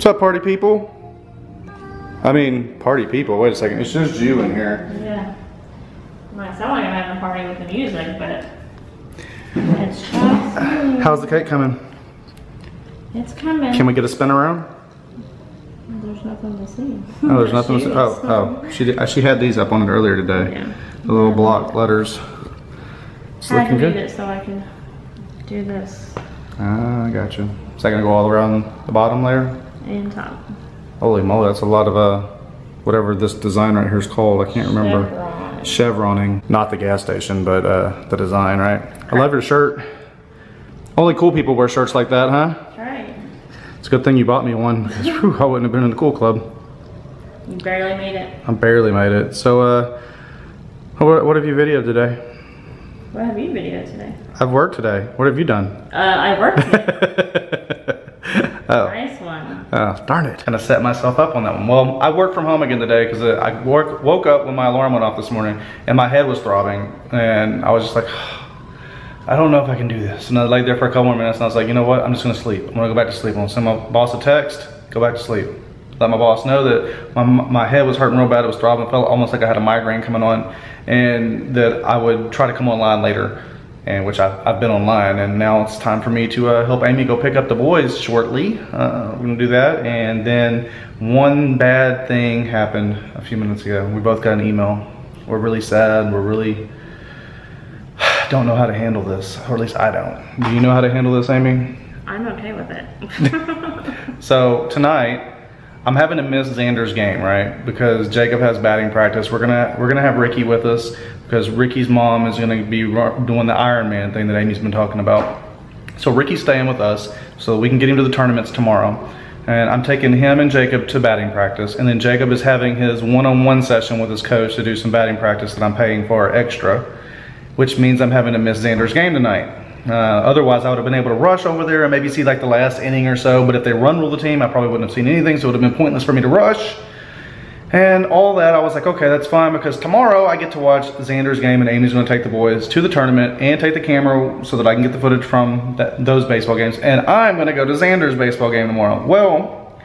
up, party people? I mean, party people. Wait a second. It's just you in here. Yeah. It might sound like I'm having a party with the music, but it's just me. How's the cake coming? It's coming. Can we get a spin around? There's nothing to see. Oh, there's nothing to see. Oh. She had these up on it earlier today. Yeah. The little block letters. It's looking good. I it so I can do this. Ah, I got you. Is that gonna go all around the bottom layer? And top. Holy moly, that's a lot of whatever this design right here is called. I can't remember. Chevroning. Not the gas station, but the design, right? I love your shirt. Only cool people wear shirts like that, huh? That's right. It's a good thing you bought me one, because I wouldn't have been in the cool club. You barely made it. I barely made it. So, what have you videoed today? What have you videoed today? I've worked today. What have you done? I worked today. Oh. Nice one. Oh, darn it. Kind of set myself up on that one. Well, I worked from home again today because I woke up when my alarm went off this morning and my head was throbbing. And I was just like, I don't know if I can do this. And I laid there for a couple more minutes and I was like, you know what? I'm just going to sleep. I'm going to go back to sleep. I'm going to send my boss a text, go back to sleep. Let my boss know that my head was hurting real bad. It was throbbing. It felt almost like I had a migraine coming on. And that I would try to come online later. And which I've been online, and now it's time for me to help Amy go pick up the boys shortly. We're gonna do that, and then one bad thing happened a few minutes ago. We both got an email. We're really sad. We're really don't know how to handle this, or at least I don't. Do you know how to handle this, Amy? I'm okay with it. So tonight, I'm having to miss Xander's game, right? Because Jacob has batting practice. We're gonna have Ricky with us because Ricky's mom is gonna be doing the Ironman thing that Amy's been talking about. So Ricky's staying with us so we can get him to the tournaments tomorrow. And I'm taking him and Jacob to batting practice. And then Jacob is having his one-on-one session with his coach to do some batting practice that I'm paying for extra, which means I'm having to miss Xander's game tonight. Otherwise, I would have been able to rush over there and maybe see like the last inning or so. But if they run rule the team, I probably wouldn't have seen anything. So it would have been pointless for me to rush. And all that, I was like, okay, that's fine, because tomorrow I get to watch Xander's game and Amy's gonna take the boys to the tournament and take the camera so that I can get the footage from those baseball games. And I'm gonna go to Xander's baseball game tomorrow. Well,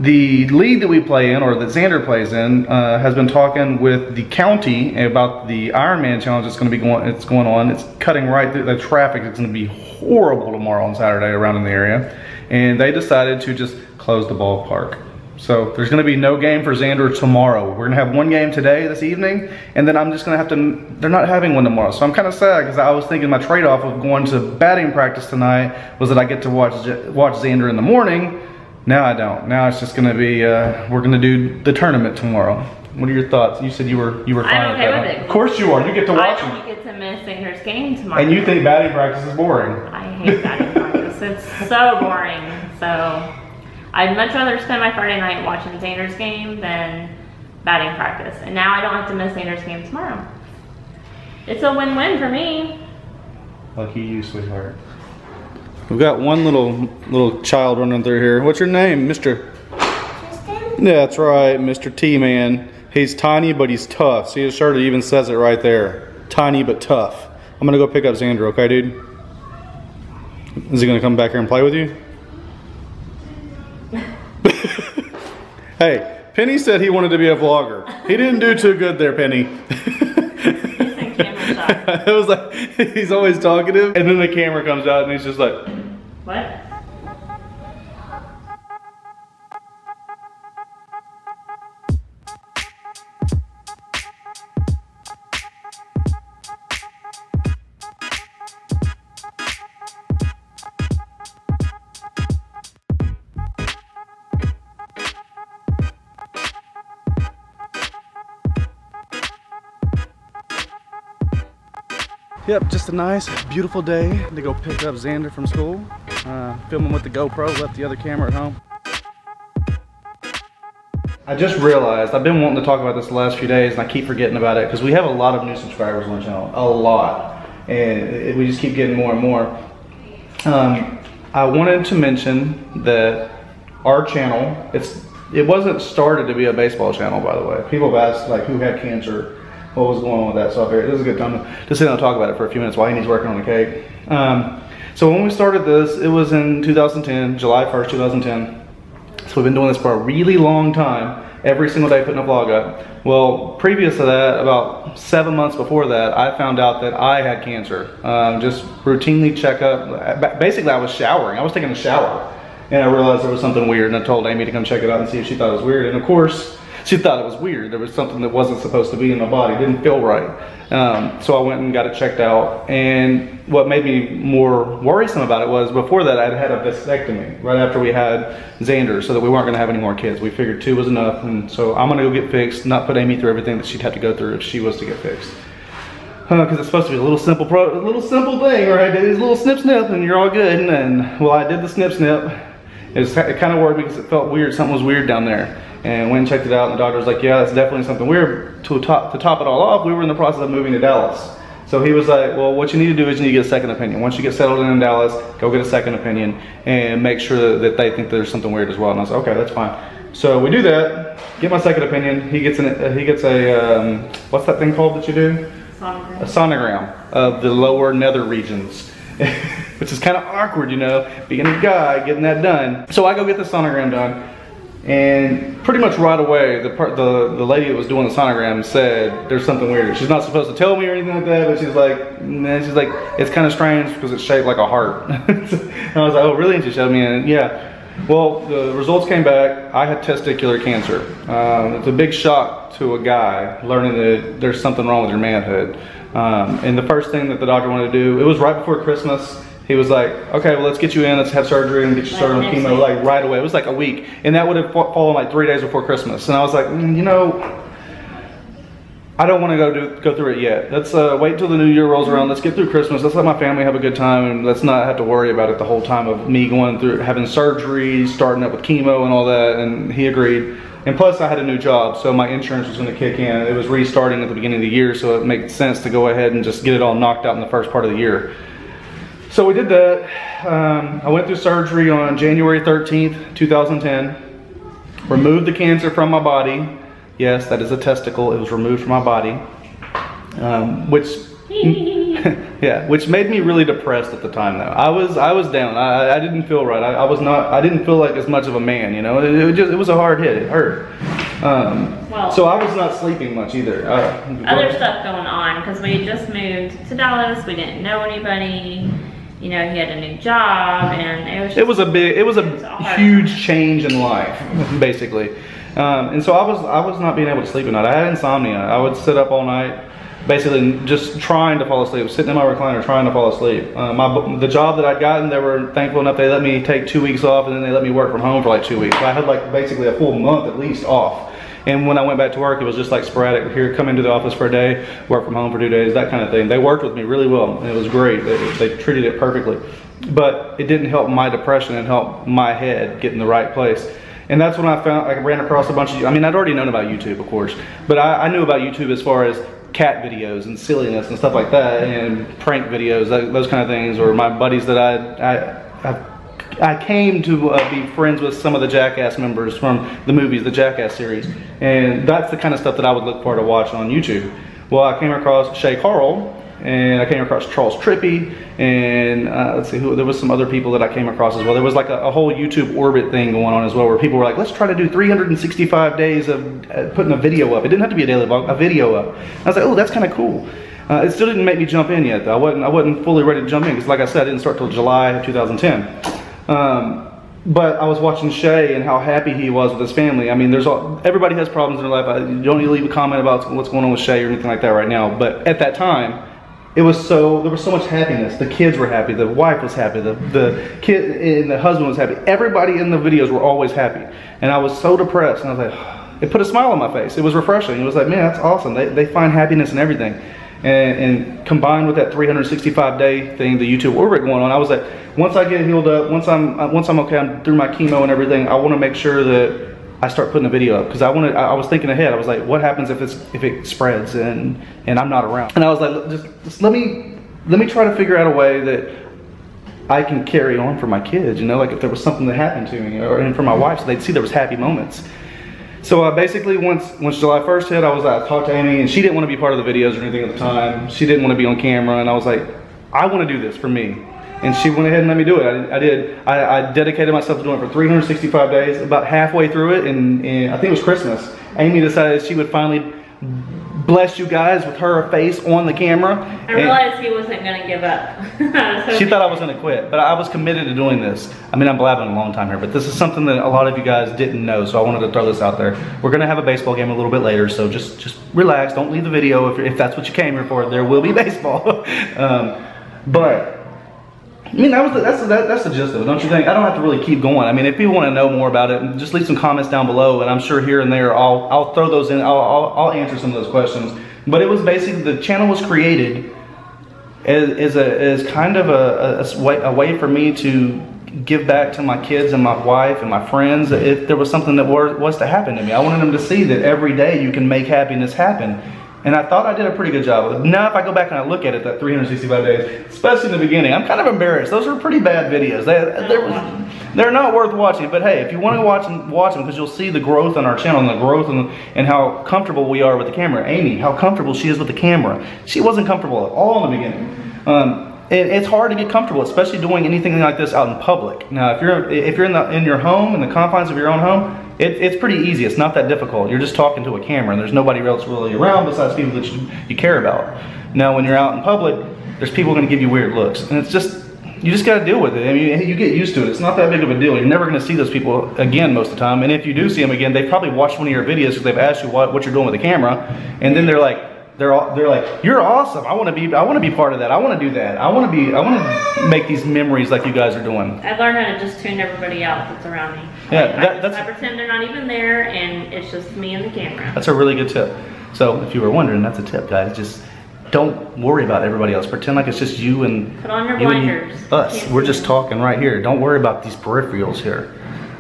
the league that we play in, or that Xander plays in, has been talking with the county about the Ironman challenge that's going on. It's cutting right through the traffic. It's going to be horrible tomorrow on Saturday around in the area. And they decided to just close the ballpark. So there's going to be no game for Xander tomorrow. We're going to have one game today, this evening, and then I'm just going to have to, they're not having one tomorrow. So I'm kind of sad because I was thinking my trade-off of going to batting practice tonight was that I get to watch Xander in the morning. Now I don't. Now it's just gonna be, we're gonna do the tournament tomorrow. What are your thoughts? You said you were fine with that. I'm okay with it. Of course you are. You get to watch him. I don't get to miss Xander's game tomorrow. And you think batting practice is boring. I hate batting practice. It's so boring. So I'd much rather spend my Friday night watching Xander's game than batting practice. And now I don't have to miss Xander's game tomorrow. It's a win-win for me. Lucky you, sweetheart. We've got one little child running through here. What's your name, Mr.? Tristan? Yeah, that's right, Mr. T-Man. He's tiny, but he's tough. See his shirt, it even says it right there. Tiny, but tough. I'm gonna go pick up Xander, okay, dude? Is he gonna come back here and play with you? Hey, Penny said he wanted to be a vlogger. He didn't do too good there, Penny. It was like, he's always talkative, and then the camera comes out and he's just like, what? Yep, just a nice, beautiful day to go pick up Xander from school. Filming with the GoPro, left the other camera at home. I just realized, I've been wanting to talk about this the last few days and I keep forgetting about it because we have a lot of new subscribers on the channel, a lot. And we just keep getting more and more. I wanted to mention that our channel, it wasn't started to be a baseball channel, by the way. People have asked like who had cancer, what was going on with that, so I figured this is a good time to sit down and talk about it for a few minutes while he's working on the cake. So when we started this, it was in 2010, July 1st, 2010. So we've been doing this for a really long time, every single day putting a vlog up. Well, previous to that, about 7 months before that, I found out that I had cancer. Just routinely check up. Basically, I was showering. I was taking a shower, and I realized there was something weird, and I told Amy to come check it out and see if she thought it was weird. And of course, she thought it was weird. There was something that wasn't supposed to be in my body. It didn't feel right. So I went and got it checked out. And what made me more worrisome about it was before that I'd had a vasectomy right after we had Xander, so that we weren't going to have any more kids. We figured 2 was enough. And so I'm going to go get fixed, not put Amy through everything that she'd have to go through if she was to get fixed. Because it's supposed to be a little simple thing, right? It's a little snip snip and you're all good. And then, well, I did the snip snip. It kind of worked because it felt weird. Something was weird down there. And went and checked it out, and the doctor was like, yeah, that's definitely something weird. To top it all off, we were in the process of moving to Dallas. So he was like, well, what you need to do is you need to get a second opinion. Once you get settled in Dallas, go get a second opinion and make sure that they think there's something weird as well. And I was like, okay, that's fine. So we do that, get my second opinion. He gets a what's that thing called that you do? Sonogram. A sonogram of the lower nether regions. Which is kind of awkward, you know, being a guy, getting that done. So I go get the sonogram done. And pretty much right away, the lady that was doing the sonogram said, there's something weird. She's not supposed to tell me or anything like that, but she's like, nah, it's kind of strange because it's shaped like a heart. And I was like, oh really? And she showed me, and yeah. Well, the results came back. I had testicular cancer. It's a big shock to a guy learning that there's something wrong with your manhood. And the first thing that the doctor wanted to do, it was right before Christmas. He was like, okay, well, let's get you in, let's have surgery and get you started on chemo, like right away. It was like a week. And that would have fallen like 3 days before Christmas. And I was like, you know, I don't want to go through it yet. Let's wait till the new year rolls around. Let's get through Christmas. Let's let my family have a good time, and let's not have to worry about it the whole time of me going through having surgery, starting up with chemo and all that. And he agreed. And plus I had a new job, so my insurance was going to kick in. It was restarting at the beginning of the year, so it made sense to go ahead and just get it all knocked out in the first part of the year. So we did that. I went through surgery on January 13th, 2010. Removed the cancer from my body. Yes, that is a testicle. It was removed from my body. Which made me really depressed at the time though. I was down. I didn't feel right. I didn't feel like as much of a man, you know. It was a hard hit. It hurt. So I was not sleeping much either. Other stuff going on because we had just moved to Dallas. We didn't know anybody. You know, he had a new job, and it was a huge change in life, basically. And so I was not being able to sleep at night. I had insomnia. I would sit up all night, basically just trying to fall asleep, sitting in my recliner trying to fall asleep. The job that I'd gotten, they were thankful enough they let me take 2 weeks off, and then they let me work from home for like 2 weeks. So I had like basically a full month at least off. And when I went back to work, it was just like sporadic. Here, come into the office for a day, work from home for 2 days, that kind of thing. They worked with me really well, and it was great. They treated it perfectly. But it didn't help my depression and help my head get in the right place. And that's when I ran across a bunch of, I mean, I'd already known about YouTube, of course, but I knew about YouTube as far as cat videos and silliness and stuff like that, and prank videos, those kind of things, or my buddies that I came to be friends with some of the Jackass members from the movies, the Jackass series, and that's the kind of stuff that I would look for to watch on YouTube. Well, I came across Shay, and I came across Trippy, and let's see, there was some other people that I came across as well. There was like a whole YouTube orbit thing going on as well, where people were like, let's try to do 365 days of putting a video up. It didn't have to be a daily vlog, a video up. I was like, oh, that's kind of cool. It still didn't make me jump in yet, though. I wasn't fully ready to jump in, because like I said, I didn't start till July of 2010. But I was watching Shay and how happy he was with his family. I mean, everybody has problems in their life. You don't need to leave a comment about what's going on with Shay or anything like that right now. But at that time, there was so much happiness. The kids were happy. The wife was happy. The kid and the husband was happy. Everybody in the videos were always happy. And I was so depressed. And I was like, it put a smile on my face. It was refreshing. It was like, man, that's awesome. They find happiness in everything. And combined with that 365-day thing, the YouTube orbit going on, I was like, once I get healed up, once I'm okay, I'm through my chemo and everything, I want to make sure that I start putting a video up, because I was thinking ahead. I was like, what happens if it spreads and I'm not around? And I was like, just let me try to figure out a way that I can carry on for my kids, you know, like if there was something that happened to me, and for my wife, so they'd see there was happy moments. So basically, once July 1st hit, I talked to Amy, and she didn't want to be part of the videos or anything at the time. She didn't want to be on camera, and I was like, I want to do this for me. and she went ahead and let me do it. I dedicated myself to doing it for 365 days. About halfway through it, and I think it was Christmas, Amy decided she would finally bless you guys with her face on the camera. I realized he wasn't going to give up. She thought I was going to quit, but I was committed to doing this. I mean, I'm blabbing a long time here, but this is something that a lot of you guys didn't know, so I wanted to throw this out there. We're going to have a baseball game a little bit later, so just relax. Don't leave the video if that's what you came here for. There will be baseball. But I mean, that's the gist of it, don't you think? I don't have to really keep going. I mean, if people want to know more about it, just leave some comments down below, and I'm sure here and there I'll throw those in. I'll answer some of those questions. But it was basically, the channel was created as kind of a way for me to give back to my kids and my wife and my friends if there was something that was to happen to me. I wanted them to see that every day you can make happiness happen. And I thought I did a pretty good job of it. Now if I go back and I look at it, that 365 days, especially in the beginning, I'm kind of embarrassed. Those were pretty bad videos. They're not worth watching. But hey, if you want to watch them, because you'll see the growth on our channel and the growth and how comfortable we are with the camera. Amy, how comfortable she is with the camera. She wasn't comfortable at all in the beginning. It's hard to get comfortable, especially doing anything like this out in public. Now, if you're in your home, in the confines of your own home, it's pretty easy. It's not that difficult. You're just talking to a camera, and there's nobody else really around besides people that you care about. Now, when you're out in public, there's people going to give you weird looks, and it's just, you just got to deal with it. I mean, you get used to it. It's not that big of a deal. You're never going to see those people again most of the time, and if you do see them again, they probably watched one of your videos because they've asked you what you're doing with the camera, and then they're like, you're awesome. I want to be part of that. I want to do that. I want to make these memories like you guys are doing. I've learned how to just tune everybody out that's around me. Yeah, I pretend they're not even there, and it's just me and the camera. That's a really good tip. So if you were wondering, that's a tip, guys. Just don't worry about everybody else. Pretend like it's just you and put on your blinders. Us. We're just talking right here. Don't worry about these peripherals here.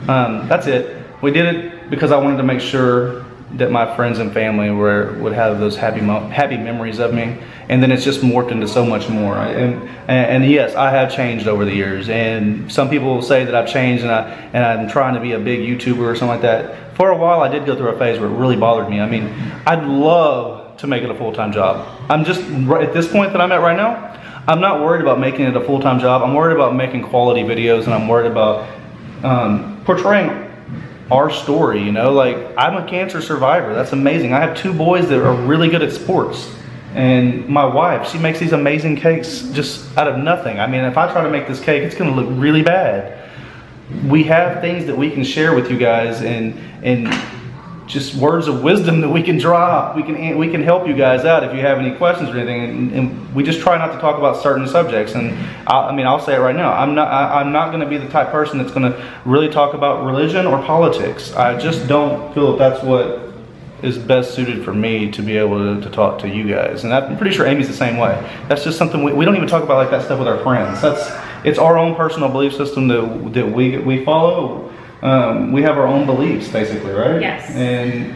That's it. We did it because I wanted to make sure that my friends and family would have those happy memories of me, and then it's just morphed into so much more. And yes, I have changed over the years, and some people will say that I've changed and I'm trying to be a big YouTuber or something like that. For a while, I did go through a phase where it really bothered me. I mean, I'd love to make it a full-time job. I'm just at this point that I'm at right now, I'm not worried about making it a full-time job. I'm worried about making quality videos, and I'm worried about portraying our story, you know, like I'm a cancer survivor. That's amazing. I have 2 boys that are really good at sports, and my wife, she makes these amazing cakes just out of nothing. I mean, if I try to make this cake, it's going to look really bad. We have things that we can share with you guys, and just words of wisdom that we can drop. We can help you guys out if you have any questions or anything, and we just try not to talk about certain subjects. And I mean, I'll say it right now, I'm not going to be the type of person that's going to really talk about religion or politics. I just don't feel that that's what is best suited for me to be able to talk to you guys. And I'm pretty sure Amy's the same way. That's just something we don't even talk about like that stuff with our friends. It's our own personal belief system that we follow. We have our own beliefs, basically, right? Yes. And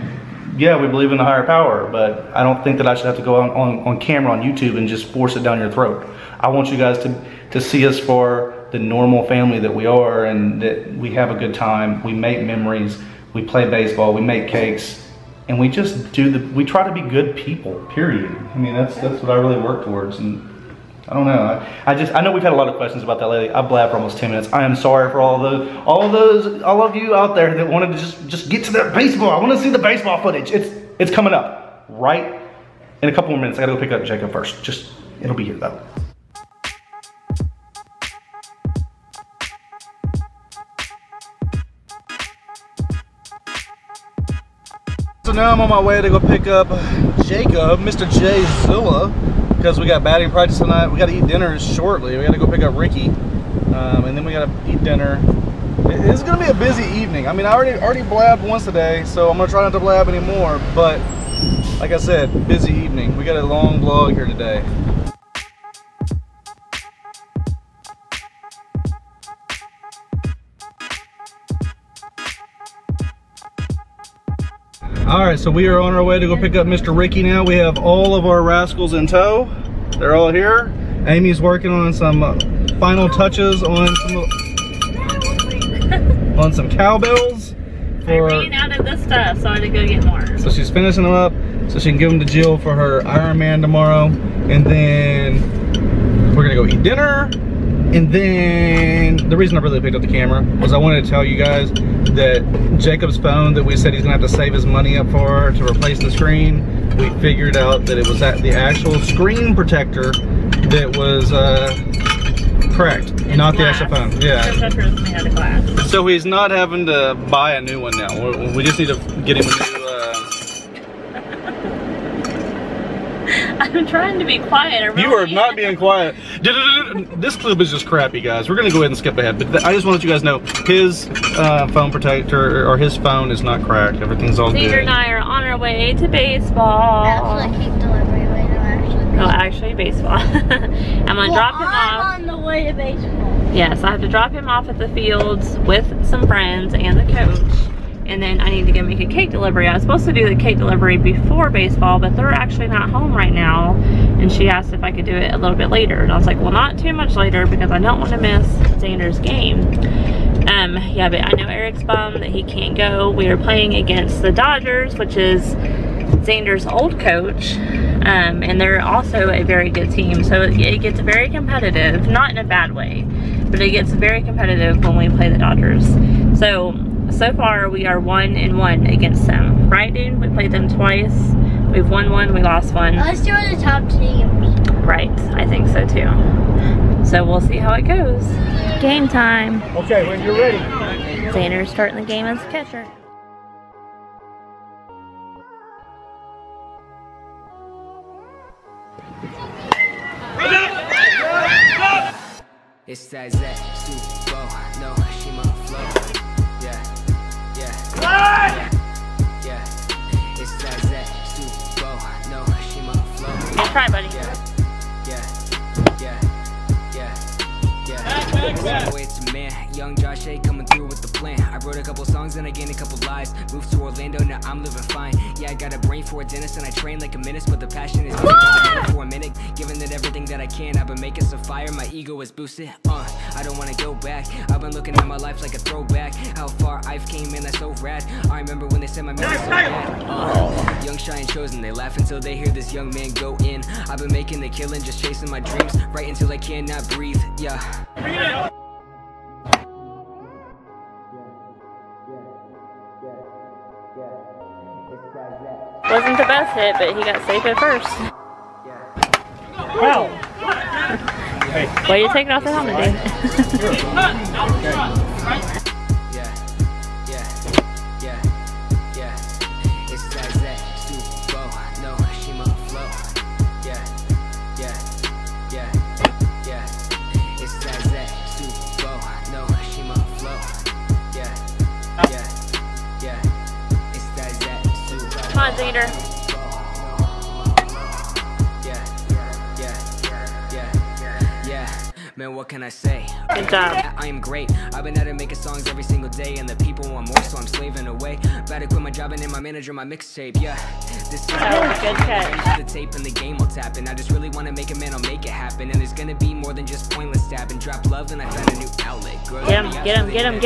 yeah, we believe in the higher power, but I don't think that I should have to go on camera on YouTube and just force it down your throat. I want you guys to see us for the normal family that we are, and that we have a good time, we make memories, we play baseball, we make cakes, and we just we try to be good people, period. I mean, that's what I really work towards. And I don't know. I know we've had a lot of questions about that lately. I blabbed for almost 10 minutes. I am sorry for all of you out there that wanted to just get to that baseball. I want to see the baseball footage. It's coming up right in a couple more minutes. I gotta go pick up Jacob first. It'll be here though. So now I'm on my way to go pick up Jacob, Mr. J Zilla, because we got batting practice tonight. We got to eat dinner shortly. We got to go pick up Ricky, and then we got to eat dinner. It's gonna be a busy evening. I mean, I already blabbed once today, so I'm gonna try not to blab anymore. But like I said, busy evening. We got a long vlog here today. Alright, so we are on our way to go pick up Mr. Ricky now. We have all of our rascals in tow. They're all here. Amy's working on some final touches on some cowbells. I ran out of this stuff, so I had to go get more. So she's finishing them up so she can give them to Jill for her Ironman tomorrow. And then we're gonna go eat dinner. And then the reason I really picked up the camera was I wanted to tell you guys that Jacob's phone that we said he's gonna have to save his money up for to replace the screen, we figured out that it was the actual screen protector that was cracked, not the actual phone. Yeah. So he's not having to buy a new one now. We just need to get him a new. I'm trying to be quiet. You are not being quiet. This clip is just crappy, guys. We're gonna go ahead and skip ahead, but I just want to let you guys know his phone protector or his phone is not cracked. Everything's all good. Xander and I are on our way to baseball. That's like cake delivery right now, actually baseball. I'm gonna drop him off. I'm on the way to baseball. Yes, I have to drop him off at the fields with some friends and the coach. And then I need to go make a cake delivery. I was supposed to do the cake delivery before baseball, but they're actually not home right now. And she asked if I could do it a little bit later. And I was like, well, not too much later because I don't want to miss Xander's game. Yeah, but I know Eric's bummed that he can't go. We are playing against the Dodgers, which is Xander's old coach. And they're also a very good team. So it gets very competitive, not in a bad way, but it gets very competitive when we play the Dodgers. So far we are 1-1 against them. Right, dude? We played them twice. We've won one, we lost one. Let's do the top teams. Right, I think so too. So we'll see how it goes. Game time. Okay, when you're ready. Xander's starting the game as a catcher. It's that Super Bowl, no, she my flow. Yeah. It's that Super Bowl, no, she my flow. Good try, buddy. Yeah. It's a man, young Josh Shay coming through with the plan. I wrote a couple songs and I gained a couple lives. Moved to Orlando, now I'm living fine. Yeah, I got a brain for a dentist and I train like a menace, but the passion is for a minute. Giving it everything that I can, I've been making some fire, my ego is boosted. I don't wanna go back. I've been looking at my life like a throwback. How far I've came, man, that's so rad. I remember when they said my man was so bad. Young, shy, and chosen, they laugh until they hear this young man go in. I've been making the killing, just chasing my dreams, right until I cannot breathe. Yeah. Wasn't the best hit, but he got safe at first. Wow. Way to take it off the helmet, dude. It's that Super Bowl, no, she my flow. Yeah. It's that Super Bowl, no, she my flow. Yeah. It's that Super Bowl. Come on, Xander. Yeah. Man, what can I say? Good job. I am great. I've been at it making songs every single day, and the people want more, so I'm slaving away. About to quit my job and name my manager my mixtape. Yeah, this is That was a good catch. the tape and the game will tap, and I just really want to make it, man. I'll make it happen, and there's gonna be more than just pointless stabbing. Drop love, and I found a new outlet. Girl, Get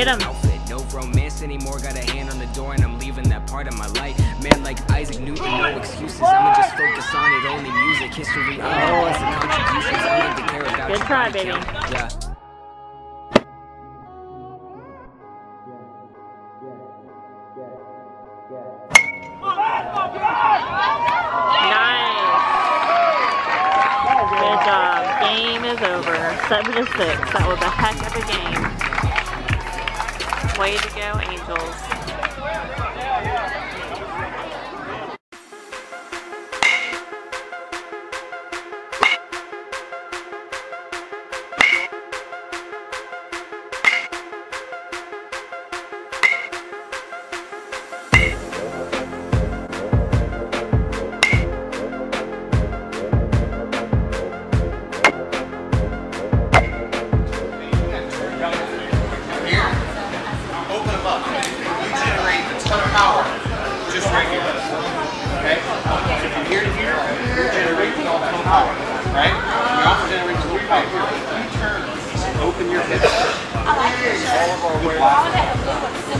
him. Outfit. No romance anymore. Got a hand on the door, and I'm leaving that part of my life. Man, like Isaac Newton, no excuses. I'ma just focus on it. Only music, history, all the contributions. I need to care about. Good try, baby. Yeah. Nice. Good job. Game is over. 7-6. That was a heck of a game. Way to go, Angels.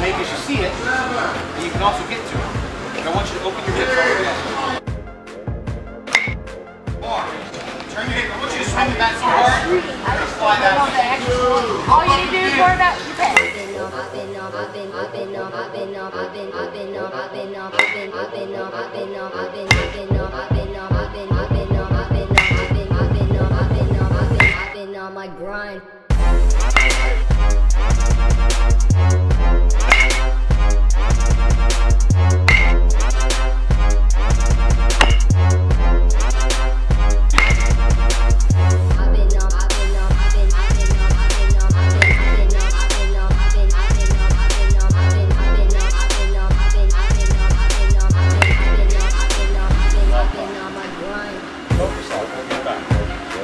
Maybe you should see it, and you can also get to it. But I want you to open your hips all the way up. Turn your hips. I want you to coming back so hard, just slide out. All you need to do is worry about your pet. On my grind.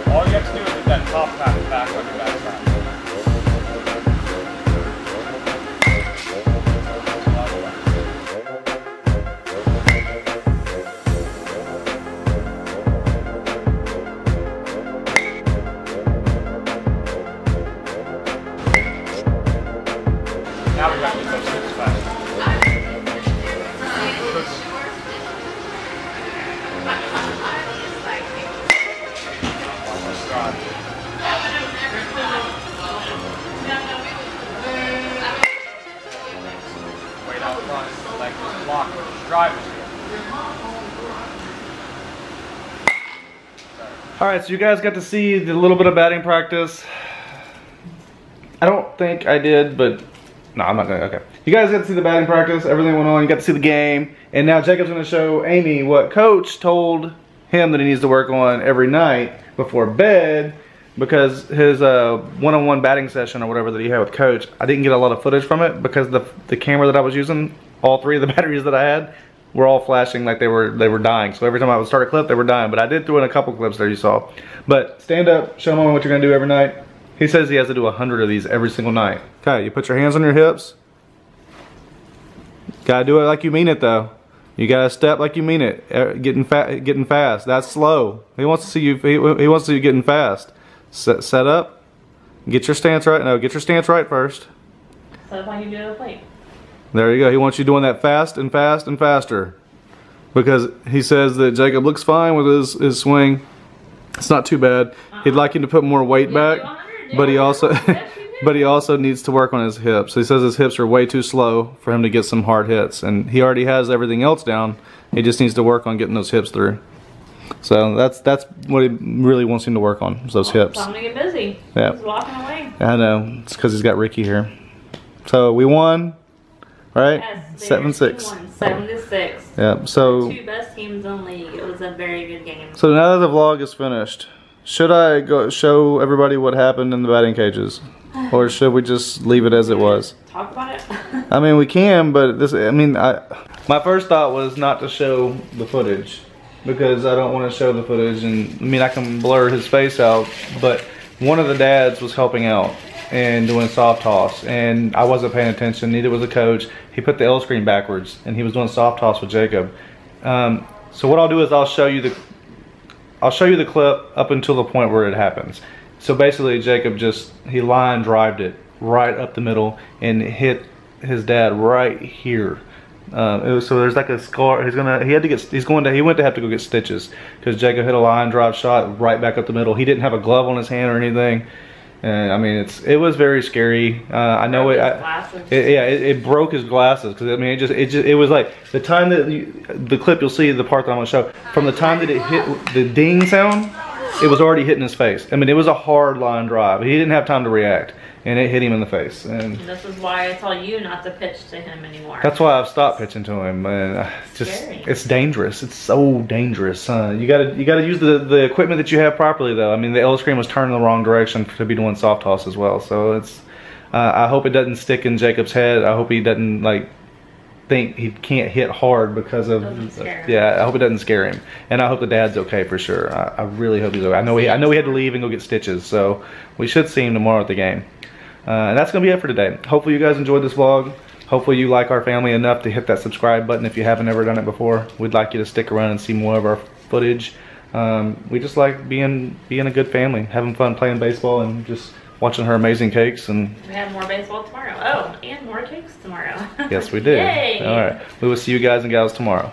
All you have to do is hit that top half back on your backside. Now we got to get those hips back. Wait out front, like block, drive it. All right, so you guys got to see the little bit of batting practice. I don't think I did, but no, I'm not gonna, okay. You guys got to see the batting practice, everything went on, you got to see the game, and now Jacob's gonna show Amy what Coach told him that he needs to work on every night before bed, because his one-on-one batting session or whatever that he had with Coach, I didn't get a lot of footage from it because the camera that I was using, all three of the batteries that I had, were all flashing like they were dying. So every time I would start a clip, they were dying. But I did throw in a couple clips there you saw. But stand up, show him what you're gonna do every night. He says he has to do 100 of these every single night. Okay, you put your hands on your hips. Gotta do it like you mean it though. You gotta step like you mean it. Getting fast. That's slow. He wants to see you. He wants to see you getting fast. Set up. Get your stance right. No, get your stance right first. So it's like you do at the plate. There you go. He wants you doing that fast and fast and faster. Because he says that Jacob looks fine with his swing. It's not too bad. He'd like him to put more weight back, but he also needs to work on his hips. He says his hips are way too slow for him to get some hard hits, and he already has everything else down. He just needs to work on getting those hips through. So that's what he really wants him to work on, is those hips. I'm gonna get busy. Yeah. He's walking away. I know. It's because he's got Ricky here. So we won, right? Yes, 7-6. 7-6. Yeah. So. The two best teams in the league. It was a very good game. So now that the vlog is finished, should I go show everybody what happened in the batting cages, or should we just leave it as it was? Talk about it. I mean, we can, but this. I mean, my first thought was not to show the footage because I don't want to show the footage, and I mean I can blur his face out, but one of the dads was helping out and doing soft toss, and I wasn't paying attention. Neither was the coach. He put the L screen backwards, and he was doing soft toss with Jacob. So what I'll do is I'll show you the clip up until the point where it happens. So basically, Jacob he line drived it right up the middle and hit his dad right here. So there's like a scar. He went to have to go get stitches because Jacob hit a line drive shot right back up the middle. He didn't have a glove on his hand or anything. And I mean, it was very scary. I know it broke his glasses because I mean it was like the time that the clip you'll see the part that I'm gonna show from the time that it hit the ding sound, it was already hitting his face. I mean, it was a hard line drive. He didn't have time to react, and it hit him in the face. And this is why I tell you not to pitch to him anymore. that's why I've stopped pitching to him. And it's dangerous. It's so dangerous. You gotta use the equipment that you have properly, though. I mean, the L screen was turned in the wrong direction to be doing soft toss as well. So it's. I hope it doesn't stick in Jacob's head. I hope he doesn't think he can't hit hard because of I hope it doesn't scare him, and I hope the dad's okay for sure. I really hope he's okay. I know he had to leave and go get stitches, so we should see him tomorrow at the game. And that's gonna be it for today. Hopefully you guys enjoyed this vlog. Hopefully you like our family enough to hit that subscribe button if you haven't ever done it before. We'd like you to stick around and see more of our footage. We just like being a good family, having fun playing baseball and just watching her amazing cakes. And we have more baseball tomorrow. Oh, and more cakes tomorrow. Yes, we do. Yay! All right. We will see you guys and gals tomorrow.